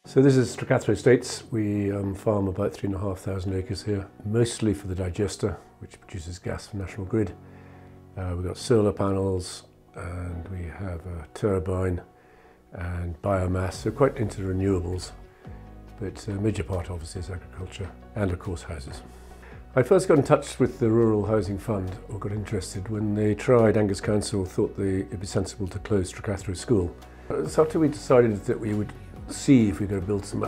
So this is Stracathro Estates. We farm about 3,500 acres here, mostly for the digester, which produces gas for National Grid. We've got solar panels and we have a turbine and biomass, so quite into renewables. But a major part obviously is agriculture and of course houses. I first got in touch with the Rural Housing Fund, or got interested, when they tried, Angus Council thought it'd be sensible to close Stracathro School. So after we decided that we would see if we could build some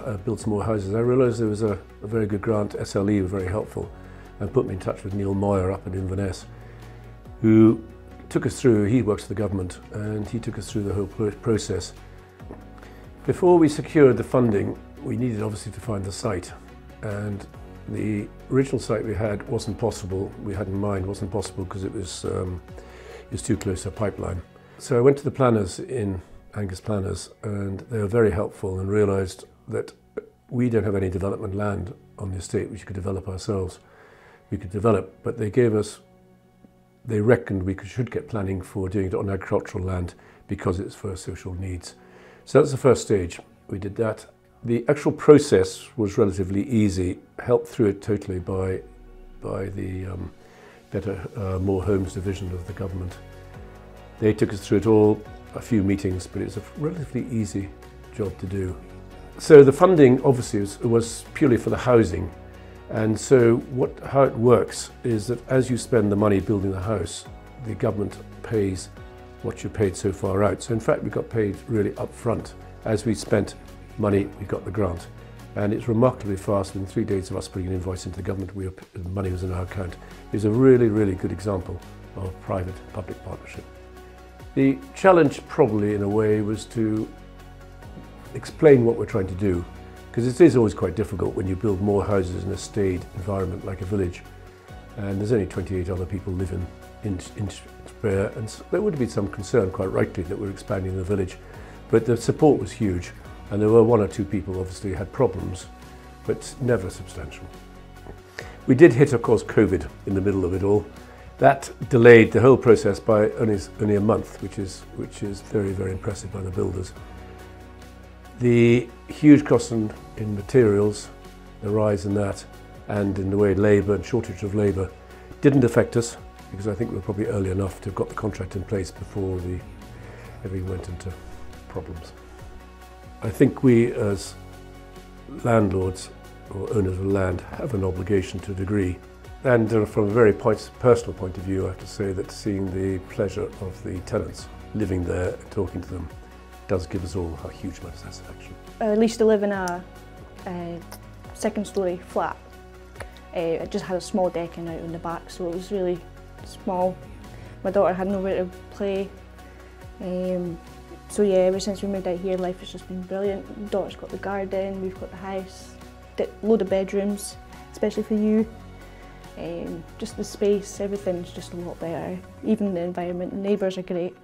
more houses, I realised there was a very good grant. SLE were very helpful and put me in touch with Neil Moyer up at Inverness, who took us through. He works for the government and he took us through the whole process. Before we secured the funding, we needed obviously to find the site, and the original site we had wasn't possible. We had in mind wasn't possible because it was too close to a pipeline. So I went to the planners in Angus Planners, and they were very helpful and realised that we don't have any development land on the estate which we could develop ourselves. We could develop, but they reckoned we should get planning for doing it on agricultural land because it's for social needs. So that's the first stage. We did that. The actual process was relatively easy, helped through it totally by the More Homes division of the government. They took us through it all, a few meetings, but it's a relatively easy job to do. So the funding obviously was purely for the housing, and so how it works is that as you spend the money building the house, the government pays what you paid so far out. So in fact we got paid really up front. As we spent money, we got the grant, and it's remarkably fast. Within 3 days of us putting an invoice into the government, the money was in our account. It was a really good example of private-public partnership. The challenge probably in a way was to explain what we're trying to do, because it is always quite difficult when you build more houses in a staid environment like a village, and there's only 28 other people living in Stracathro, and so there would have been some concern, quite rightly, that we're expanding the village, but the support was huge, and there were one or two people obviously had problems, but never substantial. We did hit, of course, COVID in the middle of it all. That delayed the whole process by only a month, which is very impressive by the builders. The huge cost in materials, the rise in that, and in the way labour and shortage of labour didn't affect us, because I think we were probably early enough to have got the contract in place before everything went into problems. I think we as landlords or owners of land have an obligation to a degree. And from a very personal point of view, I have to say that seeing the pleasure of the tenants living there and talking to them does give us all a huge amount of satisfaction. I used to live in a second-storey flat. It just had a small decking out in the back, so it was really small. My daughter had nowhere to play. So yeah, ever since we moved out here, life has just been brilliant. My daughter's got the garden, we've got the house, load of bedrooms, especially for you. Just the space, everything's just a lot better. Even the environment, the neighbours are great.